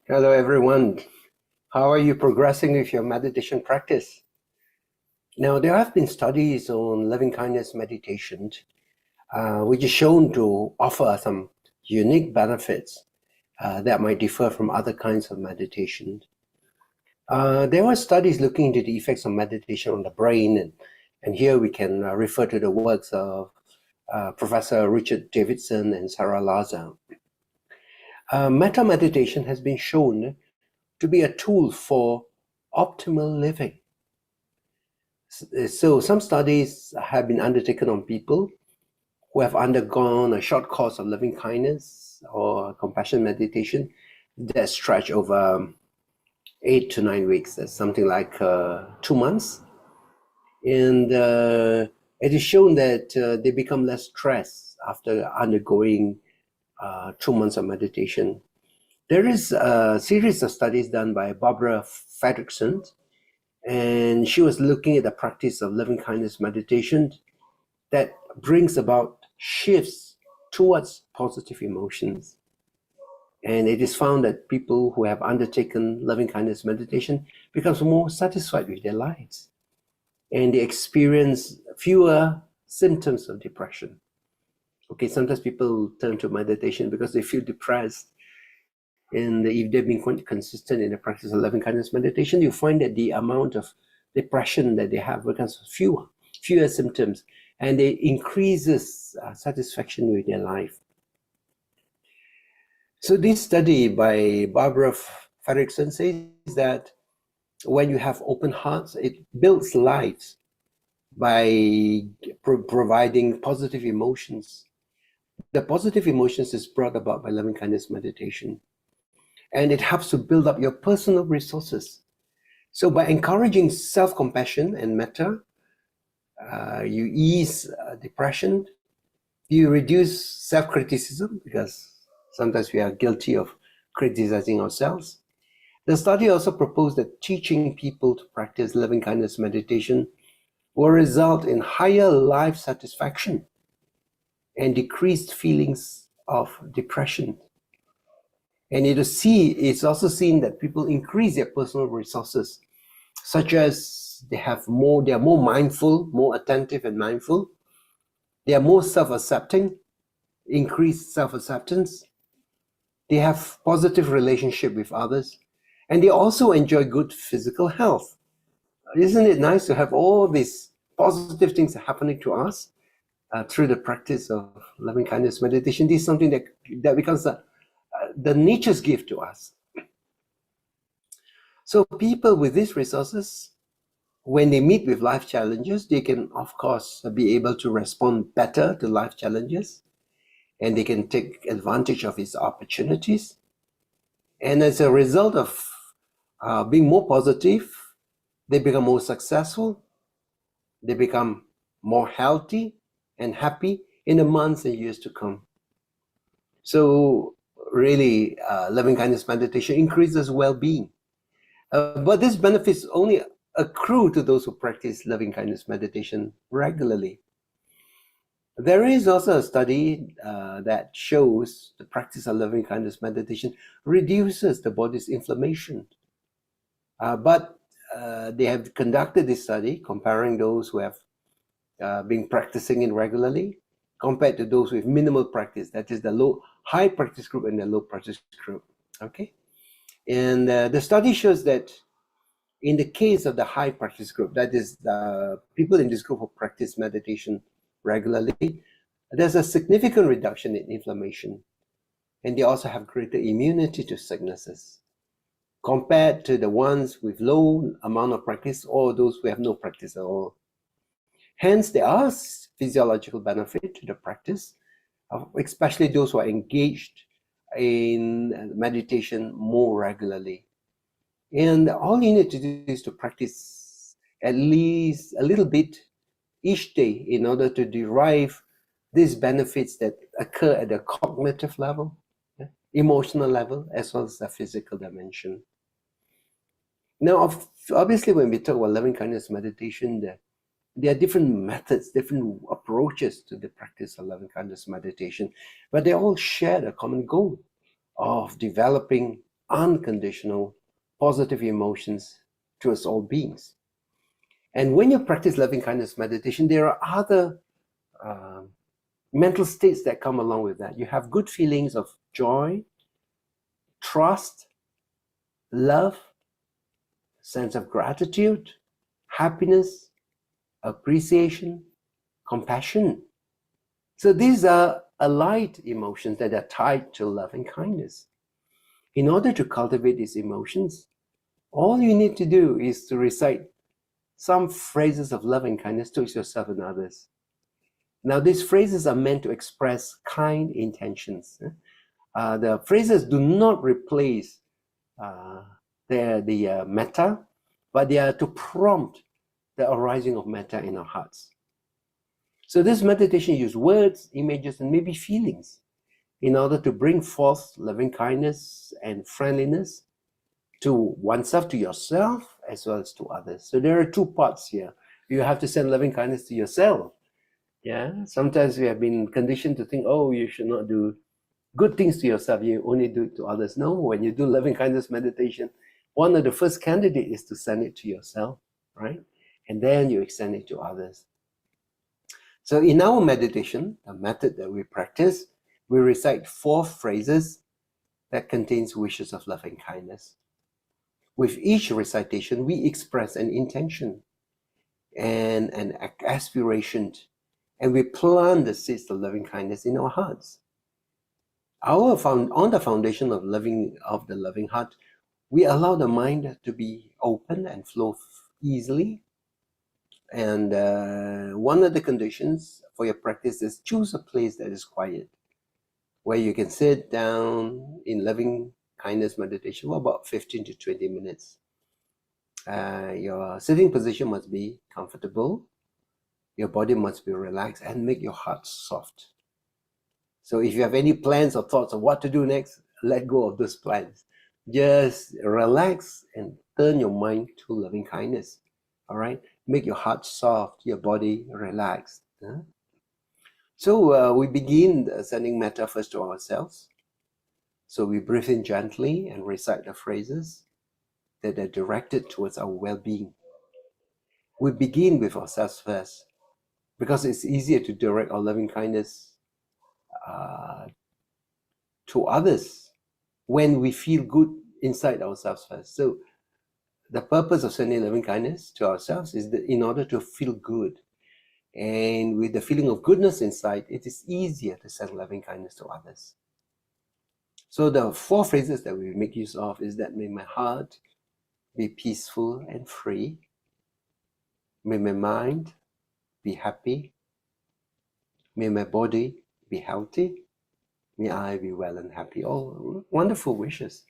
Hello, everyone. How are you progressing with your meditation practice? Now, there have been studies on loving kindness meditation, which is shown to offer some unique benefits that might differ from other kinds of meditation. There were studies looking into the effects of meditation on the brain, and here we can refer to the works of Professor Richard Davidson and Sarah Laza. Metta meditation has been shown to be a tool for optimal living. So some studies have been undertaken on people who have undergone a short course of loving kindness or compassion meditation that stretch over 8 to 9 weeks. That's something like 2 months. And it is shown that they become less stressed after undergoing 2 months of meditation. There is a series of studies done by Barbara Fredrickson, and she was looking at the practice of loving kindness meditation that brings about shifts towards positive emotions. And it is found that people who have undertaken loving kindness meditation becomes more satisfied with their lives, and they experience fewer symptoms of depression. Okay, sometimes people turn to meditation because they feel depressed, and if they've been quite consistent in the practice of loving kindness meditation, you find that the amount of depression that they have becomes fewer symptoms, and it increases satisfaction with their life. So this study by Barbara Fredrickson says that when you have open hearts, it builds lives by providing positive emotions. The positive emotions is brought about by loving kindness meditation, and it helps to build up your personal resources. So by encouraging self-compassion and metta, you ease depression, you reduce self-criticism, because sometimes we are guilty of criticizing ourselves. The study also proposed that teaching people to practice loving kindness meditation will result in higher life satisfaction and decreased feelings of depression. And it's also seen that people increase their personal resources, such as they are more mindful, more attentive and mindful. They are more self-accepting, increased self-acceptance. They have positive relationship with others, and they also enjoy good physical health. Isn't it nice to have all these positive things happening to us through the practice of loving kindness meditation? This is something that becomes the nature's gift to us. So people with these resources, when they meet with life challenges, they can, of course, be able to respond better to life challenges, and they can take advantage of its opportunities. And as a result of being more positive, they become more successful, they become more healthy and happy in the months and years to come. So really, loving kindness meditation increases well-being. But these benefits only accrue to those who practice loving kindness meditation regularly. There is also a study that shows the practice of loving kindness meditation reduces the body's inflammation. But they have conducted this study comparing those who have been practicing it regularly compared to those with minimal practice, that is the high practice group and the low practice group. Okay, and the study shows that in the case of the high practice group, that is the people in this group who practice meditation regularly, there's a significant reduction in inflammation, and they also have greater immunity to sicknesses compared to the ones with low amount of practice or those who have no practice at all. Hence, there are physiological benefit to the practice, especially those who are engaged in meditation more regularly. And all you need to do is to practice at least a little bit each day in order to derive these benefits that occur at the cognitive level, emotional level, as well as the physical dimension. Now, obviously, when we talk about loving kindness meditation, there are different methods, different approaches to the practice of loving kindness meditation, but they all share the common goal of developing unconditional, positive emotions towards all beings. And when you practice loving kindness meditation, there are other mental states that come along with that. You have good feelings of joy, trust, love, sense of gratitude, happiness, appreciation, compassion. So these are allied emotions that are tied to love and kindness. In order to cultivate these emotions, all you need to do is to recite some phrases of love and kindness towards yourself and others. Now, these phrases are meant to express kind intentions. The phrases do not replace the metta, but they are to prompt the arising of metta in our hearts. So this meditation uses words, images, and maybe feelings in order to bring forth loving kindness and friendliness to oneself, to yourself, as well as to others. So there are two parts here. You have to send loving kindness to yourself. Yeah, sometimes we have been conditioned to think, oh, you should not do good things to yourself, you only do it to others. No, when you do loving kindness meditation, one of the first candidates is to send it to yourself, right? And then you extend it to others. So in our meditation, the method that we practice, we recite 4 phrases that contains wishes of loving kindness. With each recitation, we express an intention and an aspiration, and we plant the seeds of loving kindness in our hearts. On the foundation of the loving heart, we allow the mind to be open and flow easily. And one of the conditions for your practice is choose a place that is quiet, where you can sit down in loving kindness meditation for about 15 to 20 minutes. Your sitting position must be comfortable. Your body must be relaxed, and make your heart soft. So if you have any plans or thoughts of what to do next, let go of those plans. Just relax and turn your mind to loving kindness. All right? Make your heart soft, your body relaxed. So we begin sending metta first to ourselves. So we breathe in gently and recite the phrases that are directed towards our well-being. We begin with ourselves first, because it's easier to direct our loving kindness to others when we feel good inside ourselves first. So the purpose of sending loving kindness to ourselves is that in order to feel good. And with the feeling of goodness inside, it is easier to send loving kindness to others. So the 4 phrases that we make use of is that may my heart be peaceful and free. May my mind be happy. May my body be healthy. May I be well and happy. All wonderful wishes.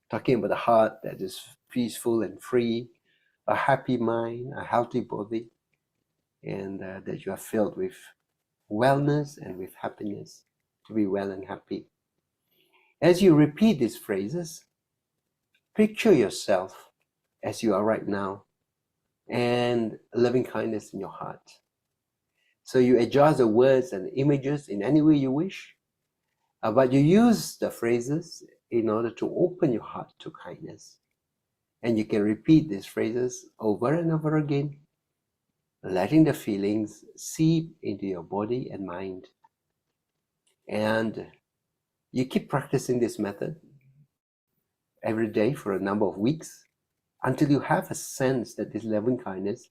Talking about the heart that is peaceful and free, a happy mind, a healthy body, and that you are filled with wellness and with happiness, to be well and happy. As you repeat these phrases, picture yourself as you are right now and loving kindness in your heart. So you adjust the words and images in any way you wish, but you use the phrases in order to open your heart to kindness. And you can repeat these phrases over and over again, letting the feelings seep into your body and mind. And you keep practicing this method every day for a number of weeks until you have a sense that this loving kindness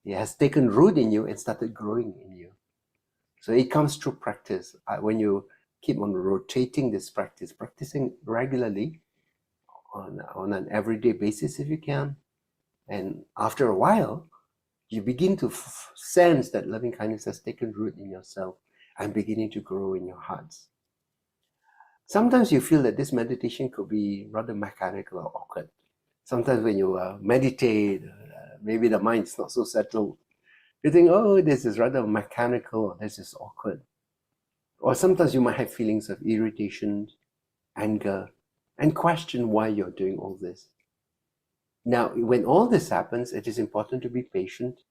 has taken root in you and started growing in you. So it comes through practice. When you keep on rotating this practice, practicing regularly on an everyday basis if you can, and after a while, you begin to sense that loving kindness has taken root in yourself and beginning to grow in your hearts. Sometimes you feel that this meditation could be rather mechanical or awkward. Sometimes when you meditate, maybe the mind is not so settled. You think, oh, this is rather mechanical, or this is awkward. Or sometimes you might have feelings of irritation, anger, and question why you're doing all this. Now, when all this happens, it is important to be patient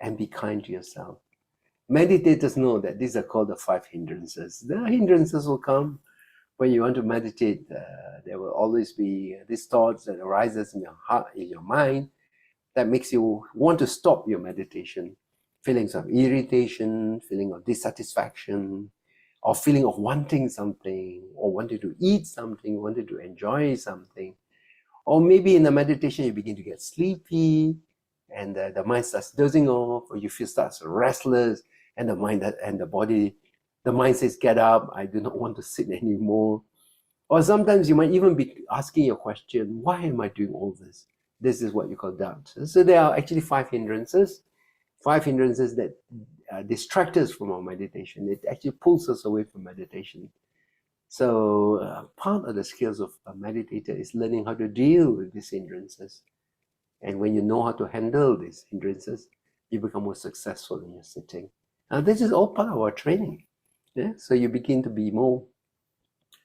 and be kind to yourself. Meditators know that these are called the 5 hindrances. The hindrances will come when you want to meditate, there will always be these thoughts that arises in your heart, in your mind, that makes you want to stop your meditation. Feelings of irritation, feeling of dissatisfaction, or feeling of wanting something, or wanting to eat something, wanting to enjoy something. Or maybe in the meditation, you begin to get sleepy, and the mind starts dozing off, or you feel starts restless, and the mind and the body, the mind says, "Get up! I do not want to sit anymore." Or sometimes you might even be asking your question, "Why am I doing all this?" This is what you call doubt. So there are actually five hindrances that distract us from our meditation. It actually pulls us away from meditation. So part of the skills of a meditator is learning how to deal with these hindrances. And when you know how to handle these hindrances, you become more successful in your sitting. And this is all part of our training. Yeah? So you begin to be more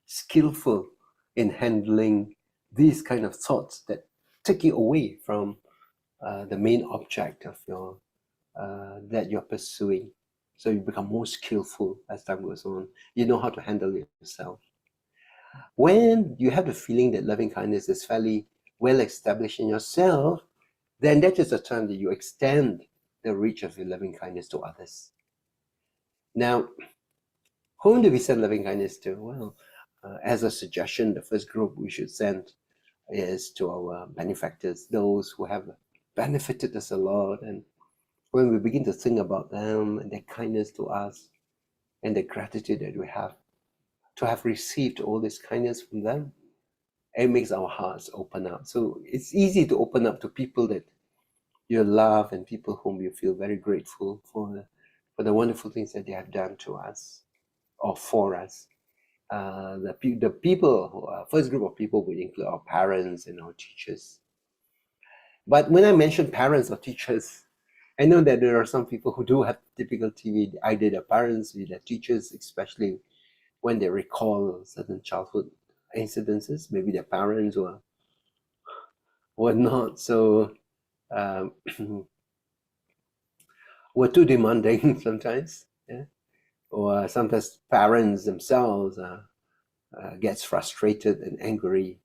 skillful in handling these kind of thoughts that take you away from the main object of your that you're pursuing. So you become more skillful as time goes on. You know how to handle it yourself. When you have the feeling that loving kindness is fairly well established in yourself, then that is the time that you extend the reach of your loving kindness to others. Now, whom do we send loving kindness to? Well, as a suggestion, the first group we should send is to our benefactors, those who have benefited us a lot. And when we begin to think about them and their kindness to us and the gratitude that we have to have received all this kindness from them, it makes our hearts open up. So it's easy to open up to people that you love and people whom you feel very grateful for the wonderful things that they have done to us or for us. The people, first group of people would include our parents and our teachers. But when I mention parents or teachers, I know that there are some people who do have difficulty with either their parents, with their teachers, especially when they recall certain childhood incidences. Maybe their parents were not so were too demanding sometimes, yeah? Or sometimes parents themselves gets frustrated and angry,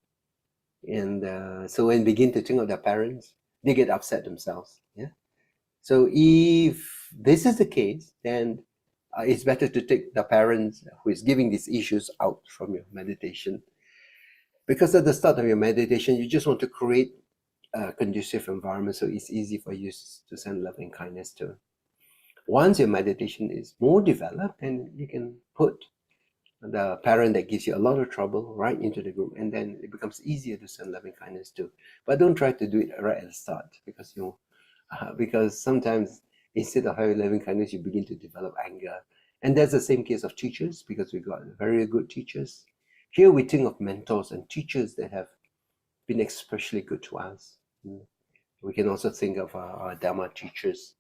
and so when they begin to think of their parents, they get upset themselves. Yeah. So if this is the case, then it's better to take the parents who is giving these issues out from your meditation, because at the start of your meditation, you just want to create a conducive environment so it's easy for you to send love and kindness to. Once your meditation is more developed, then you can put the parent that gives you a lot of trouble right into the group, and then it becomes easier to send loving kindness to. But don't try to do it right at the start, because sometimes instead of having loving kindness, you begin to develop anger. And that's the same case of teachers, because we got very good teachers. Here we think of mentors and teachers that have been especially good to us. We can also think of our Dharma teachers.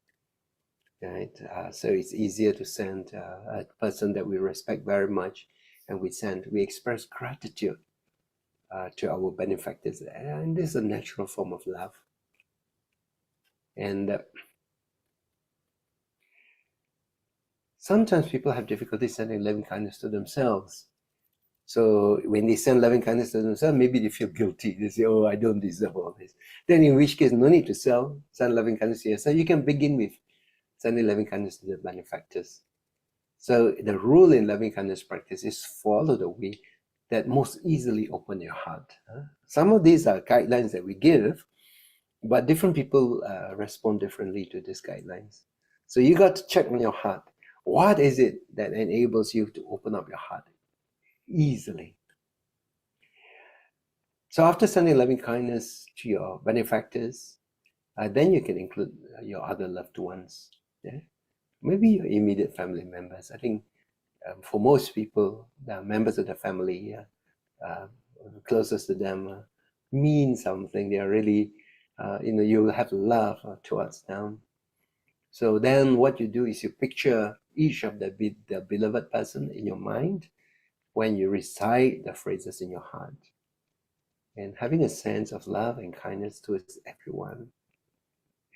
Right? So it's easier to send a person that we respect very much, and we express gratitude to our benefactors, and this is a natural form of love. And sometimes people have difficulty sending loving kindness to themselves. So when they send loving kindness to themselves, maybe they feel guilty. They say, "Oh, I don't deserve all this." Then in which case, no need to send loving kindness to yourself. You can begin with sending loving kindness to the benefactors. So the rule in loving kindness practice is follow the way that most easily open your heart. Some of these are guidelines that we give, but different people respond differently to these guidelines. So you got to check on your heart. What is it that enables you to open up your heart easily? So after sending loving kindness to your benefactors, then you can include your other loved ones. Yeah? Maybe your immediate family members. I think for most people, the members of the family closest to them mean something. They are really, you have love towards them. So then what you do is you picture each of the beloved person in your mind when you recite the phrases in your heart, and having a sense of love and kindness towards everyone.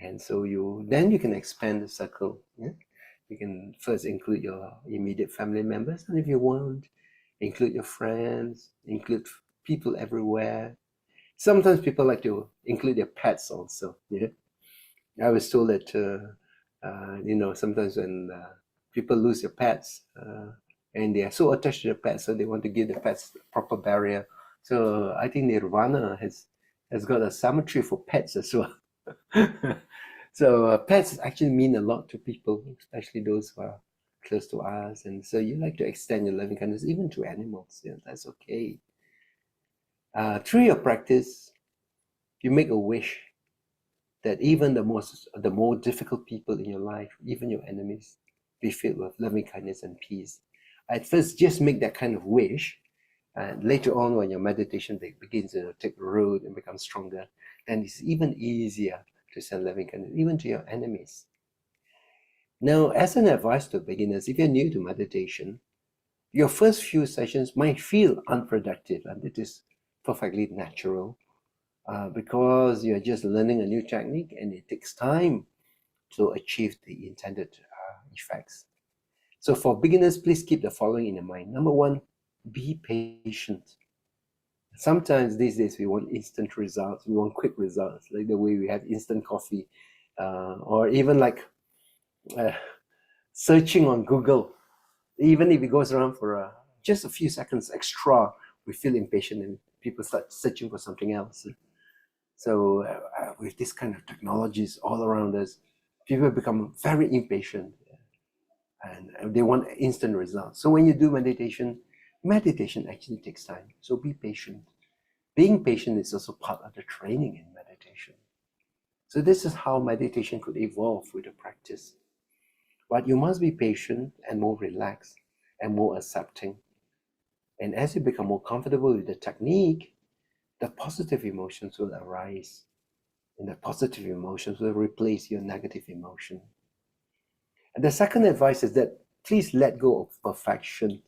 And so you can expand the circle. Yeah? You can first include your immediate family members, and if you want, Include your friends, include people everywhere. Sometimes people like to include their pets also. Yeah, I was told that sometimes when people lose their pets and they are so attached to their pets, so they want to give the pets proper barrier. So I think Nirvana has got a cemetery for pets as well. So pets actually mean a lot to people, especially those who are close to us. And so you like to extend your loving kindness even to animals. Yeah, that's okay. Through your practice, you make a wish that even the more difficult people in your life, even your enemies, be filled with loving kindness and peace. At first, just make that kind of wish, and later on, when your meditation begins to take root and become stronger, then it's even easier to send loving kindness even to your enemies. Now, as an advice to beginners, if you're new to meditation, your first few sessions might feel unproductive, and it is perfectly natural. Because you're just learning a new technique and it takes time to achieve the intended effects. So for beginners, please keep the following in mind. Number one, be patient. Sometimes these days we want instant results, we want quick results, like the way we have instant coffee, or even like searching on Google. Even if it goes around for just a few seconds extra, we feel impatient and people start searching for something else. So with this kind of technologies all around us, people become very impatient and they want instant results. So when you do meditation, meditation actually takes time. So be patient. Being patient is also part of the training in meditation. So this is how meditation could evolve with the practice. But you must be patient and more relaxed and more accepting. And as you become more comfortable with the technique, the positive emotions will arise. And the positive emotions will replace your negative emotion. And the second advice is that please let go of perfection.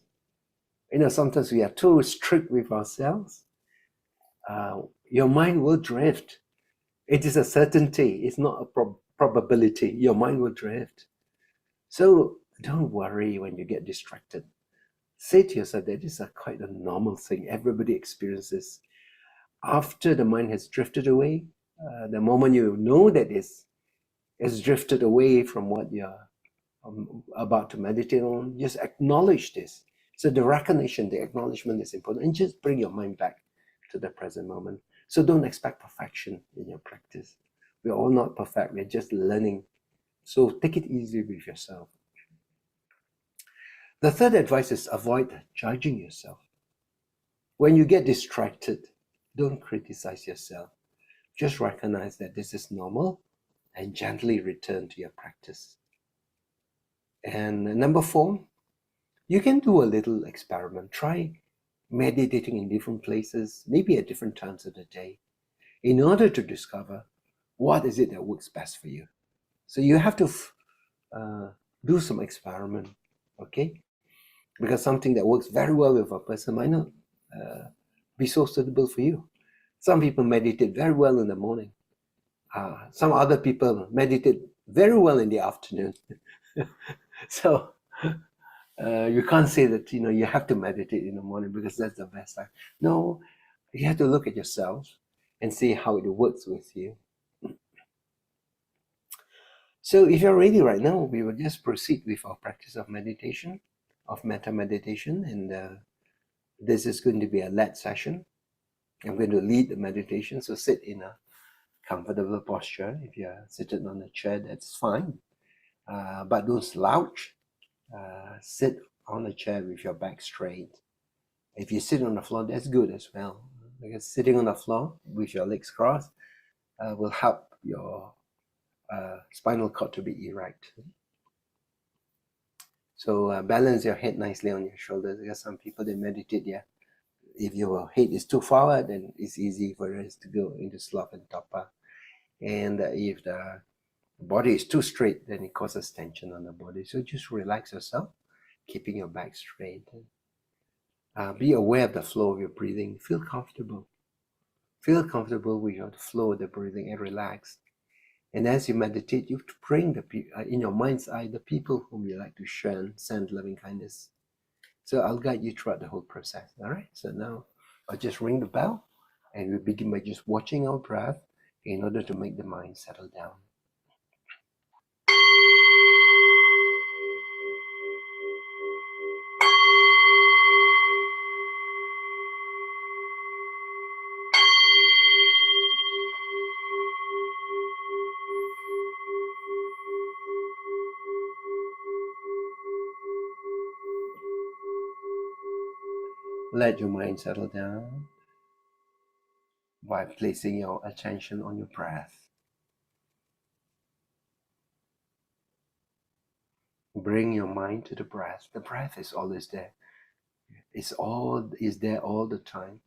Sometimes we are too strict with ourselves. Your mind will drift. It is a certainty. It's not a probability. Your mind will drift. So don't worry when you get distracted. Say to yourself that this is quite a normal thing. Everybody experiences. After the mind has drifted away, the moment you know that it's drifted away from what you're about to meditate on, just acknowledge this. So the recognition, the acknowledgement is important, and just bring your mind back to the present moment. So don't expect perfection in your practice. We're all not perfect, we're just learning. So take it easy with yourself. The third advice is avoid judging yourself. When you get distracted, don't criticize yourself. Just recognize that this is normal and gently return to your practice. And number 4, you can do a little experiment. Try meditating in different places, maybe at different times of the day, in order to discover what is it that works best for you. So you have to do some experiment, okay? Because something that works very well with a person might not be so suitable for you. Some people meditate very well in the morning. Some other people meditate very well in the afternoon. So you can't say that you have to meditate in the morning because that's the best time. No, you have to look at yourself and see how it works with you. So if you're ready right now, we will just proceed with our practice of meditation, of metta meditation, and this is going to be a led session. I'm going to lead the meditation, so sit in a comfortable posture. If you're seated on a chair, that's fine, but don't slouch. Sit on a chair with your back straight. If you sit on the floor, that's good as well, because sitting on the floor with your legs crossed will help your spinal cord to be erect. So balance your head nicely on your shoulders, because some people, they meditate, if your head is too forward, then it's easy for us to go into sloth and tapa. And if the body is too straight, then it causes tension on the body. So just relax yourself, keeping your back straight. Be aware of the flow of your breathing. Feel comfortable. Feel comfortable with the flow of the breathing and relax. And as you meditate, you bring in your mind's eye the people whom you like to send loving kindness. So I'll guide you throughout the whole process. All right. So now I'll just ring the bell, and we begin by just watching our breath in order to make the mind settle down. Let your mind settle down by placing your attention on your breath. Bring your mind to the breath. The breath is always there. Is there all the time.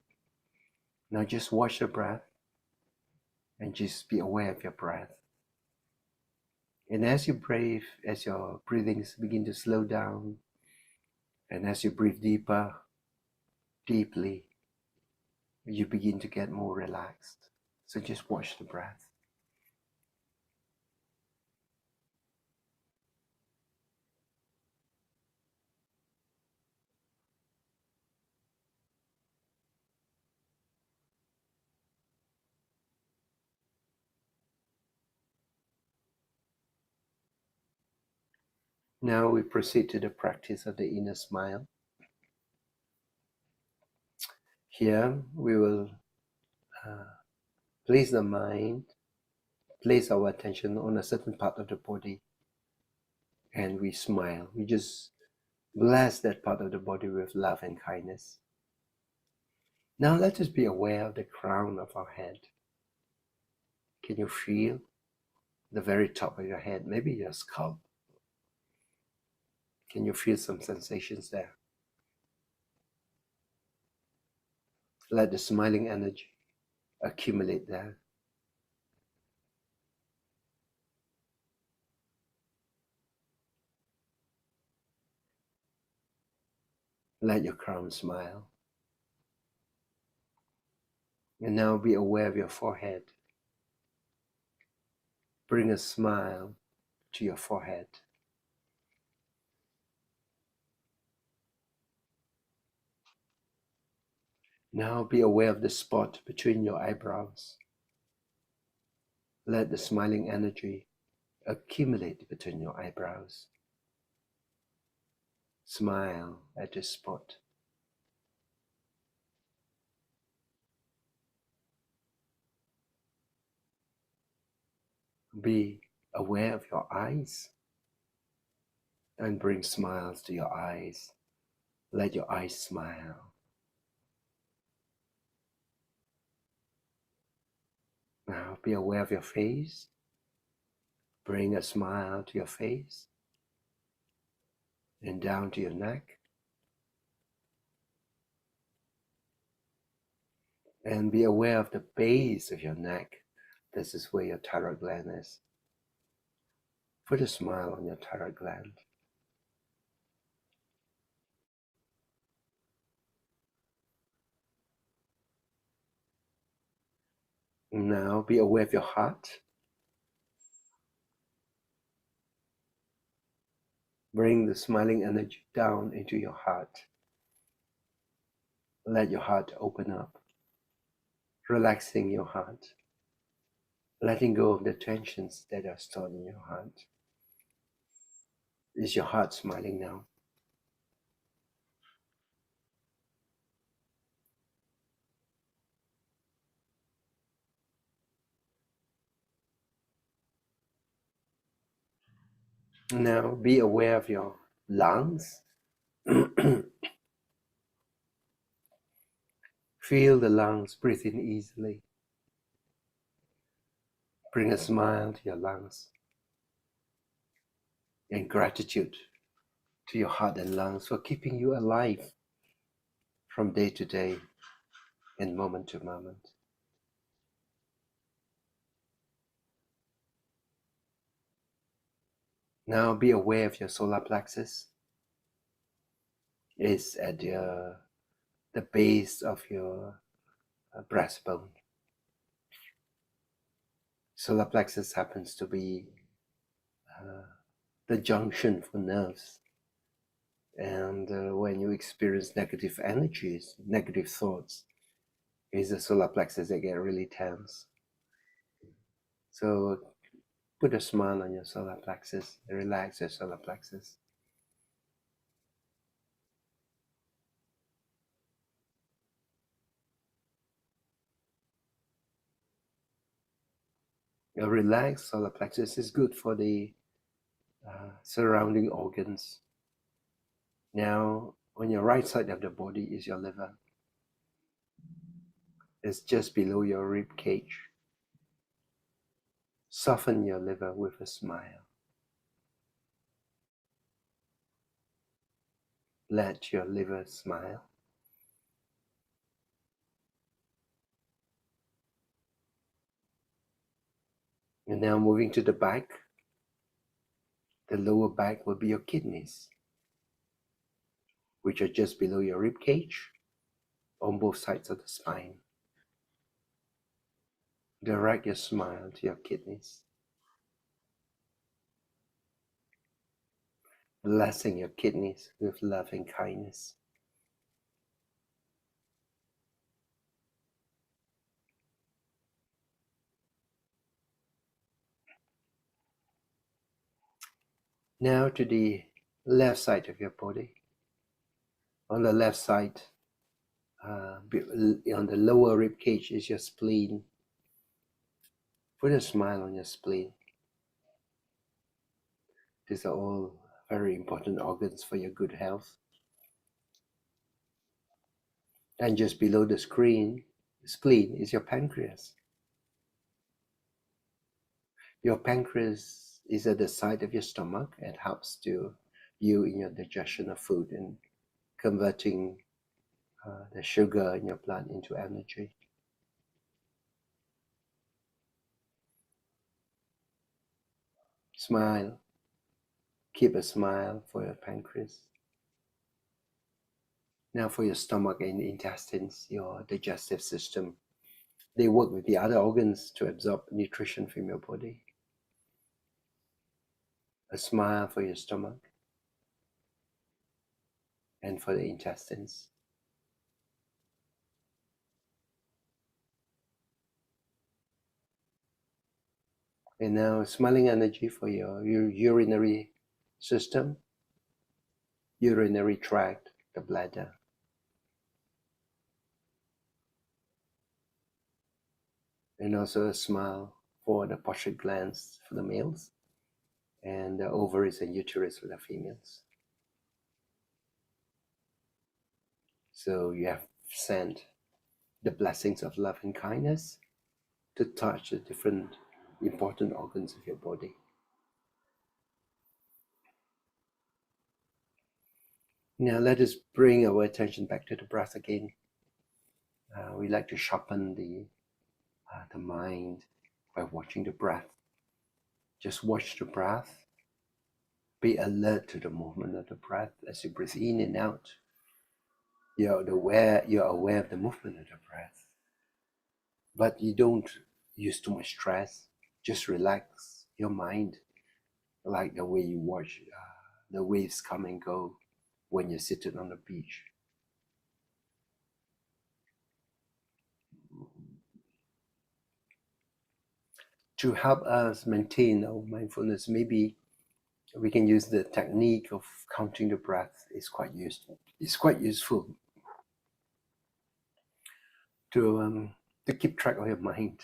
Now just watch the breath and just be aware of your breath. And as you breathe, as your breathings begin to slow down, and as you breathe deeply, you begin to get more relaxed. So just watch the breath. Now we proceed to the practice of the inner smile. Here we will place the mind, place our attention on a certain part of the body, and we smile. We just bless that part of the body with love and kindness. Now let us be aware of the crown of our head. Can you feel the very top of your head, maybe your scalp? Can you feel some sensations there? Let the smiling energy accumulate there. Let your crown smile. And now be aware of your forehead. Bring a smile to your forehead. Now be aware of the spot between your eyebrows. Let the smiling energy accumulate between your eyebrows. Smile at this spot. Be aware of your eyes and bring smiles to your eyes. Let your eyes smile. Now be aware of your face. Bring a smile to your face and down to your neck. And be aware of the base of your neck. This is where your thyroid gland is. Put a smile on your thyroid gland. Now be aware of your heart. Bring the smiling energy down into your heart. Let your heart open up, relaxing your heart, letting go of the tensions that are stored in your heart. Is your heart smiling now? Now be aware of your lungs. Feel the lungs breathe in easily. Bring a smile to your lungs and gratitude to your heart and lungs for keeping you alive from day to day and moment to moment. Now be aware of your solar plexus. It's at the base of your breastbone. Solar plexus happens to be the junction for nerves. And when you experience negative energies, negative thoughts, it's the solar plexus that get really tense. So put a smile on your solar plexus, relax your solar plexus. A relaxed solar plexus is good for the surrounding organs. Now, on your right side of the body is your liver. It's just below your rib cage. Soften your liver with a smile. Let your liver smile. And now moving to the back. The lower back will be your kidneys, which are just below your rib cage on both sides of the spine. Direct your smile to your kidneys, blessing your kidneys with love and kindness. Now to the left side of your body. On the left side, on the lower rib cage is your spleen. Put a smile on your spleen. These are all very important organs for your good health. And just below the spleen is your pancreas. Your pancreas is at the side of your stomach and helps to you in your digestion of food and converting the sugar in your blood into energy. Smile. Keep a smile for your pancreas. Now for your stomach and intestines, your digestive system. They work with the other organs to absorb nutrition from your body. A smile for your stomach and for the intestines. And now smiling energy for your urinary system, urinary tract, the bladder. And also a smile for the prostate glands for the males and the ovaries and uterus for the females. So you have sent the blessings of love and kindness to touch the different important organs of your body. Now let us bring our attention back to the breath again. We like to sharpen the mind by watching the breath. Just watch the breath. Be alert to the movement of the breath as you breathe in and out. You're aware of the movement of the breath. But you don't use too much stress. Just relax your mind, like the way you watch the waves come and go when you're sitting on the beach. To help us maintain our mindfulness, maybe we can use the technique of counting the breath. It's quite useful. It's quite useful to keep track of your mind,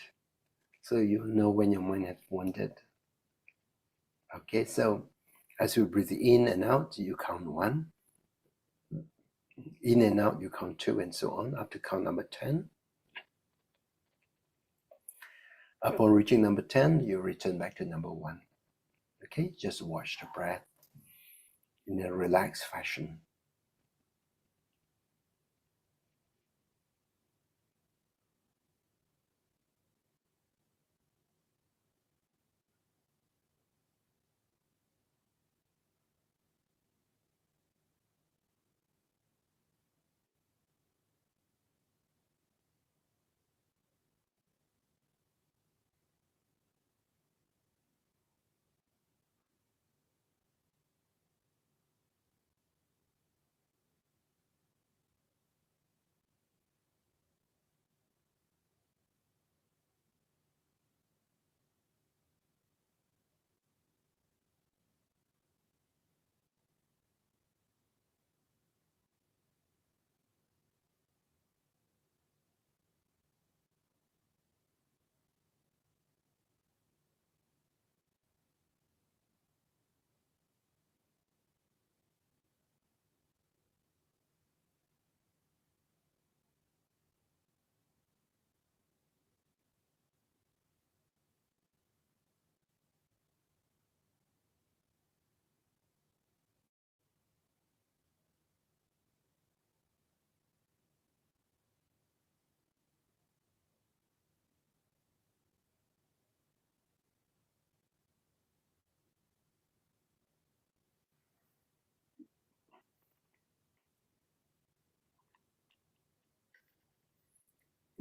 so you know when your mind has wandered. Okay, so as you breathe in and out, you count 1. In and out, you count 2, and so on up to count number 10. Upon reaching number 10, you return back to number 1. Okay, just watch the breath in a relaxed fashion.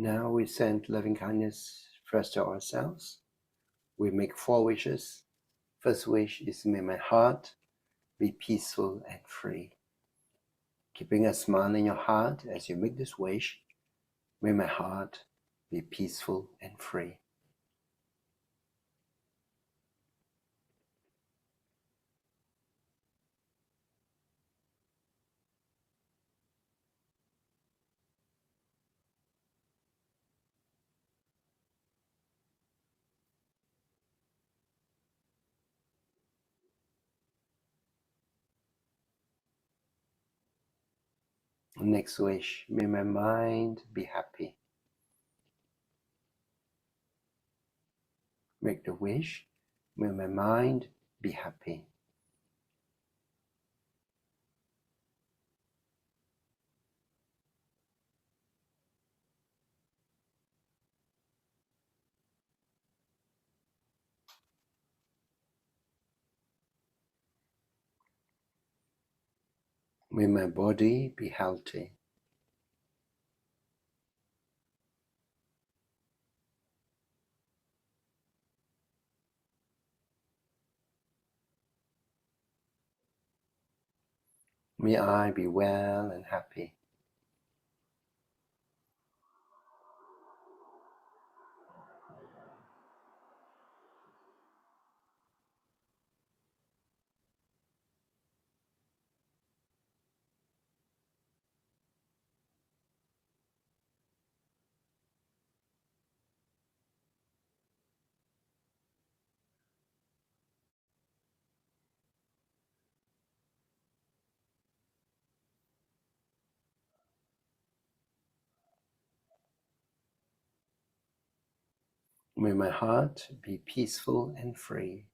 Now we send loving kindness first to ourselves. We make 4 wishes. First wish is, may my heart be peaceful and free. Keeping a smile in your heart as you make this wish, may my heart be peaceful and free. Next wish, may my mind be happy. Make the wish, may my mind be happy. May my body be healthy. May I be well and happy. May my heart be peaceful and free.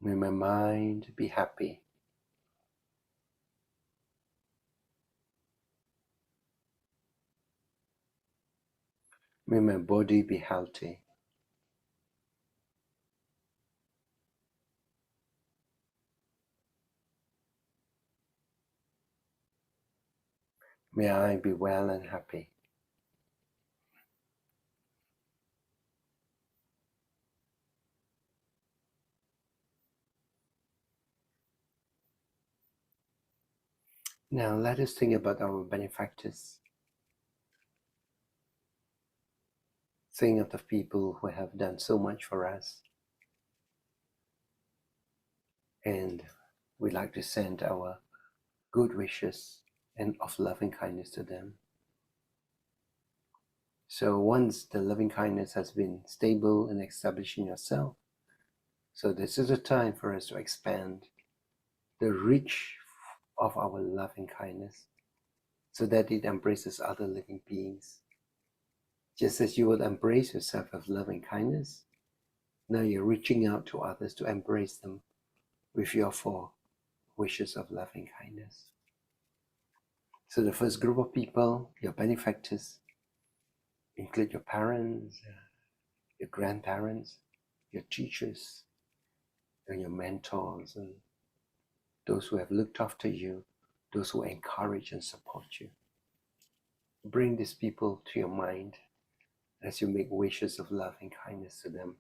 May my mind be happy. May my body be healthy. May I be well and happy. Now let us think about our benefactors. Think of the people who have done so much for us. And we like to send our good wishes and of loving kindness to them. So once the loving kindness has been stable and established in yourself, so this is a time for us to expand the reach of our loving kindness so that it embraces other living beings. Just as you will embrace yourself with loving kindness, now you're reaching out to others to embrace them with your 4 wishes of loving kindness. So the first group of people, your benefactors, include your parents, your grandparents, your teachers, and your mentors, and those who have looked after you, those who encourage and support you. Bring these people to your mind as you make wishes of love and kindness to them.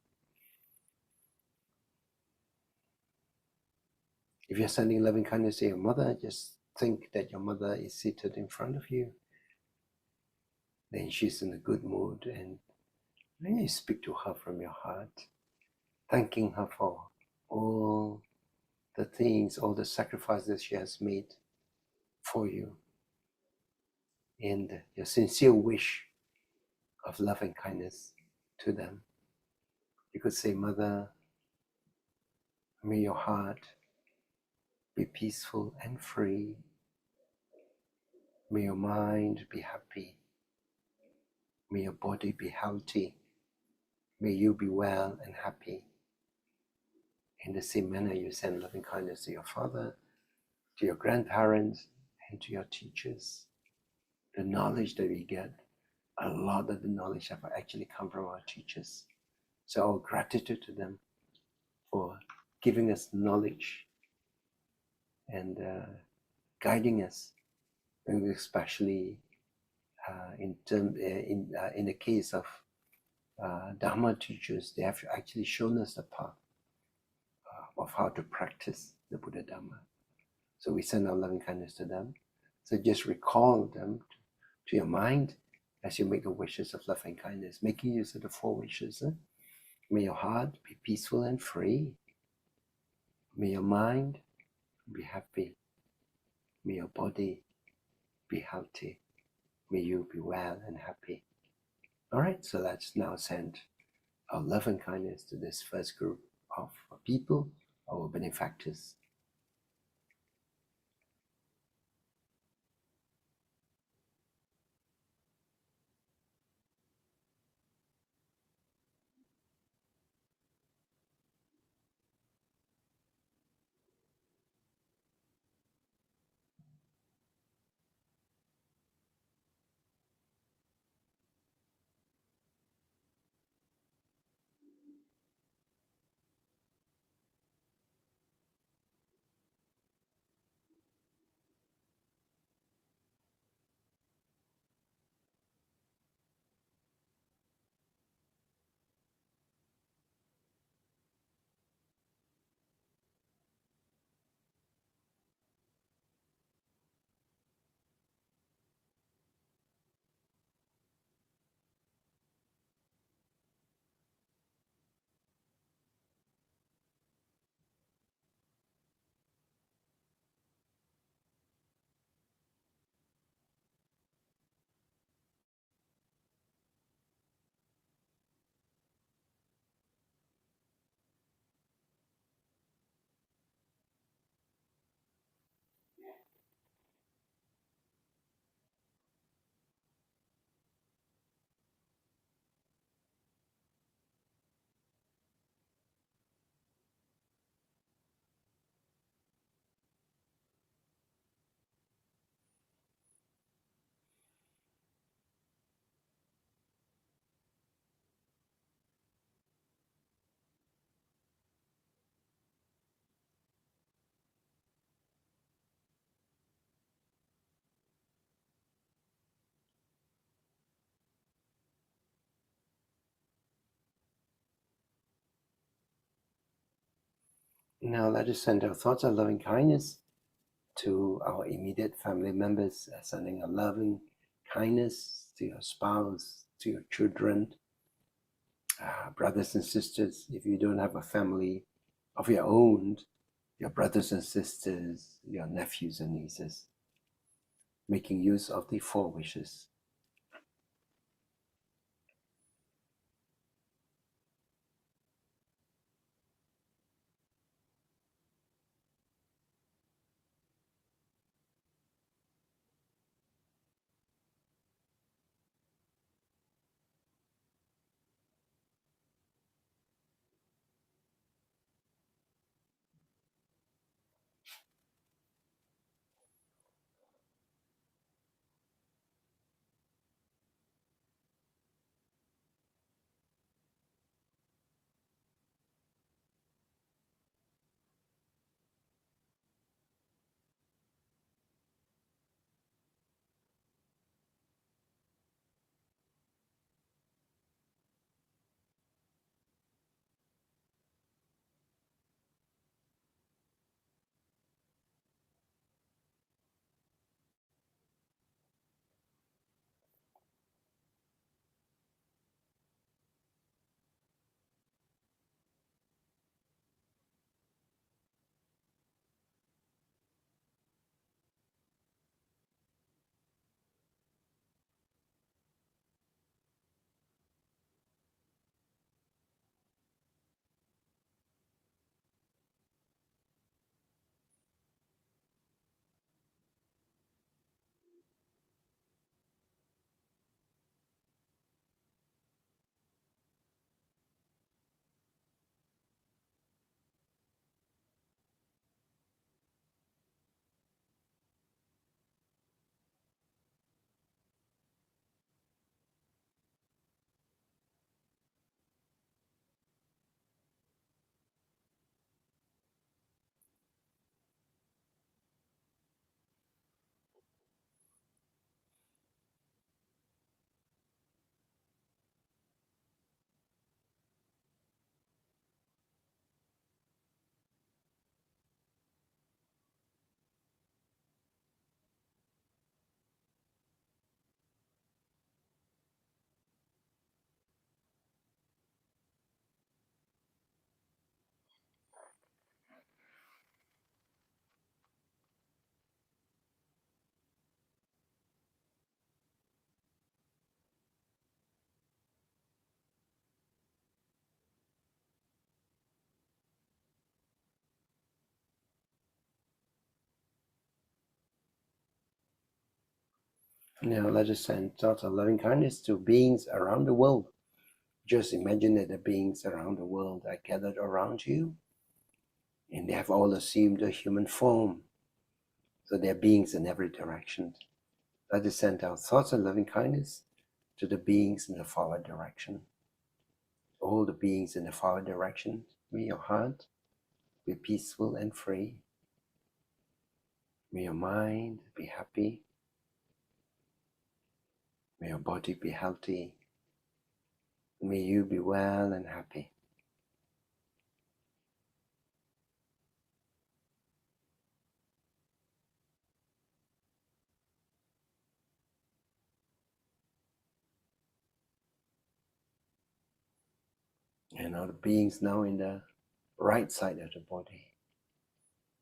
If you're sending loving kindness to your mother, just think that your mother is seated in front of you. Then she's in a good mood, and when you speak to her from your heart, thanking her for all the things, all the sacrifices she has made for you, and your sincere wish of love and kindness to them. You could say, Mother, may your heart be peaceful and free. May your mind be happy. May your body be healthy. May you be well and happy. In the same manner, you send loving kindness to your father, to your grandparents, and to your teachers. The knowledge that we get, a lot of the knowledge have actually come from our teachers. So our gratitude to them for giving us knowledge and guiding us, and especially in the case of Dharma teachers. They have actually shown us the path of how to practice the Buddha Dharma. So we send our loving kindness to them. So just recall them to your mind as you make the wishes of love and kindness, making use of the four wishes. May your heart be peaceful and free. May your mind be happy. May your body be healthy. May you be well and happy. All right, so let's now send our love and kindness to this first group of people, our benefactors. Now let us send our thoughts of loving kindness to our immediate family members, sending a loving kindness to your spouse, to your children, brothers and sisters. If you don't have a family of your own, your brothers and sisters, your nephews and nieces, making use of the four wishes. Now let us send thoughts of loving kindness to beings around the world. Just imagine that the beings around the world are gathered around you, and they have all assumed a human form. So they are beings in every direction. Let us send our thoughts of loving kindness to the beings in the forward direction. All the beings in the forward direction, may your heart be peaceful and free. May your mind be happy. May your body be healthy. May you be well and happy. And all the beings now in the right side of the body,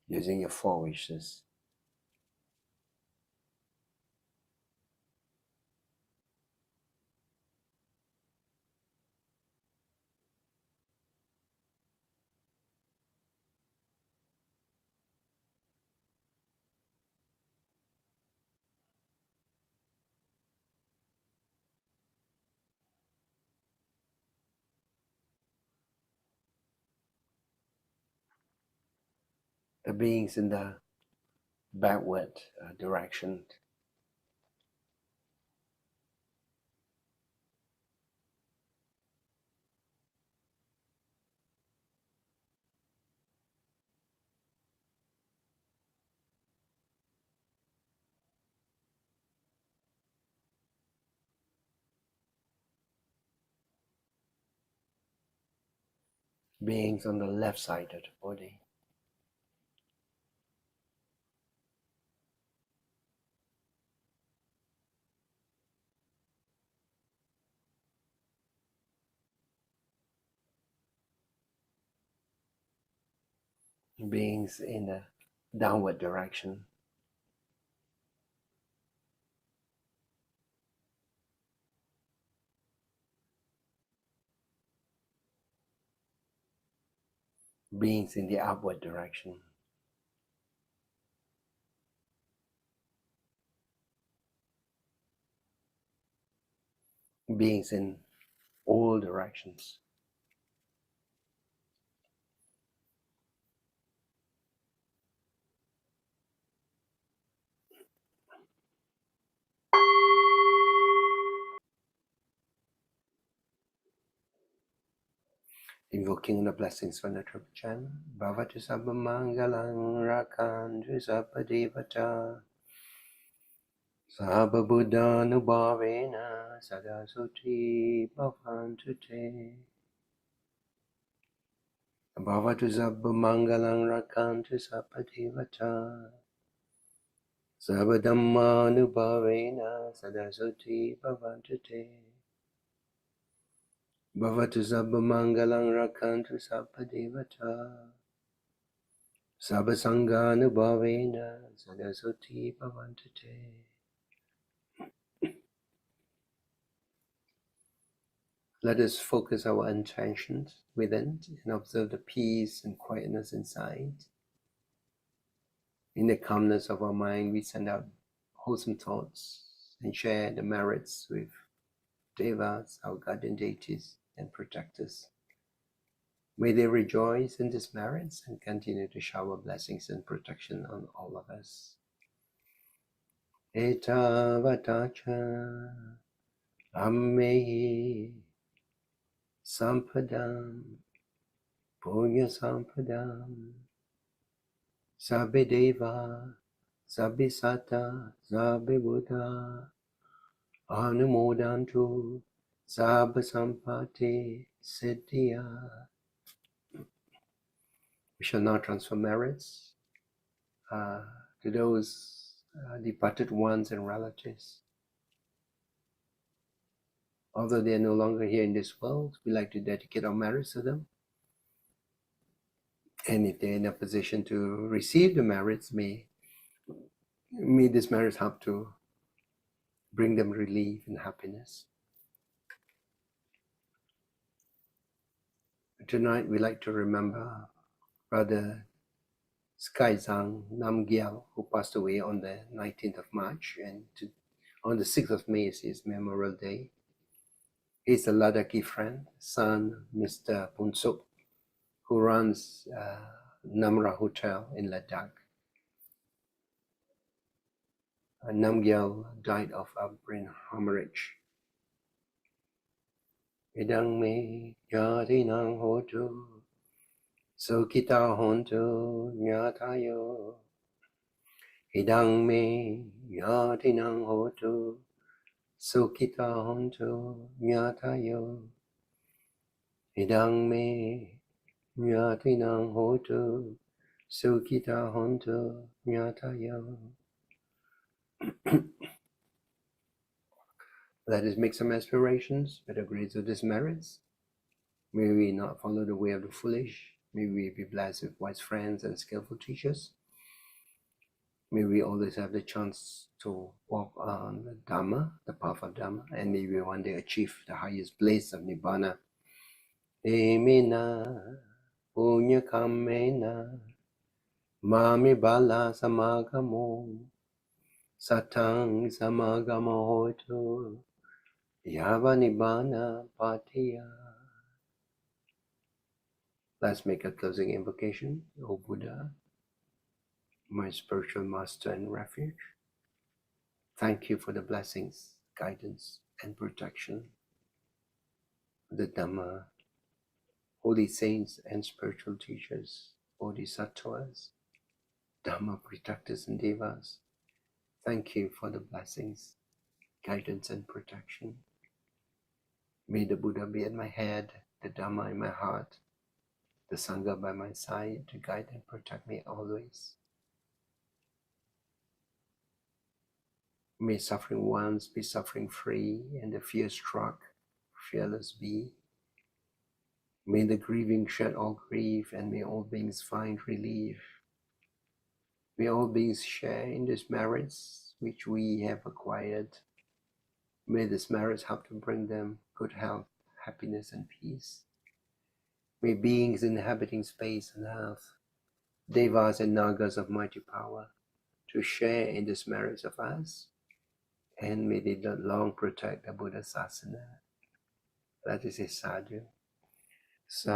using your 4 wishes. The beings in the backward direction, beings on the left side of the body, beings in the downward direction, beings in the upward direction, beings in all directions. Invoking the blessings from the triple channel. Bhavatu sabba mangalang rakantu sabba devata. Sabba buddha nubhavena sada suti bhavantu te. Bhavatu sabba mangalang rakantu sabba devata. Sabba dhamma nubhavena sada suti bhavantu te. Bhavatu sabba mangalang rakantu sabba devata. Sabba sangha nubhavena sada suti bhavantu te. Let us focus our intentions within and observe the peace and quietness inside. In the calmness of our mind, we send out wholesome thoughts and share the merits with devas, our guardian deities and protectors. May they rejoice in these merits and continue to shower blessings and protection on all of us. Etavatacha ammehi sampadam punya sampadam sabbe deva sabbe sata sabbe buddha anumodantu sabba sampati siddhya. We shall now transfer merits to those departed ones and relatives. Although they are no longer here in this world, we like to dedicate our merits to them. And if they're in a position to receive the merits, may this merit help to bring them relief and happiness. Tonight we like to remember Brother Sky Zhang Namgyal, who passed away on the 19th of March, and On the 6th of May is his Memorial Day. He's a Ladakhi friend, son, Mr. Punsuk, who runs Namra Hotel in Ladakh. Namgyal died of a brain hemorrhage. Idang me yati nang hotu, sukita hontu nyatayo. Idang me yati nang hotu, sukita hontu nyatayo. Idang me yati nang hotu, sukita hontu nyatayo. Let us make some aspirations by the grace of these merits. May we not follow the way of the foolish. May we be blessed with wise friends and skillful teachers. May we always have the chance to walk on the Dhamma, the path of Dhamma, and may we one day achieve the highest place of Nibbana. Emina punya kamena mami bala samagamo satang samagamo hotu yava Nibbana patiya. Let's make a closing invocation. O Buddha, my spiritual master and refuge, thank you for the blessings, guidance, and protection of the Dhamma, holy saints and spiritual teachers, bodhisattvas, Dhamma protectors and devas. Thank you for the blessings, guidance, and protection. May the Buddha be at my head, the Dhamma in my heart, the Sangha by my side to guide and protect me always. May suffering ones be suffering free, and the fear struck fearless be. May the grieving shed all grief, and may all beings find relief. May all beings share in these merits which we have acquired. May these merits help to bring them good health, happiness, and peace. May beings inhabiting space and earth, devas and nagas of mighty power, to share in these merits of us, and may they long protect the Buddha Sasana. That is a sadhu. Sadhu,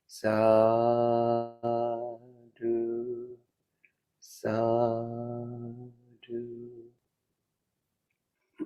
sadhu.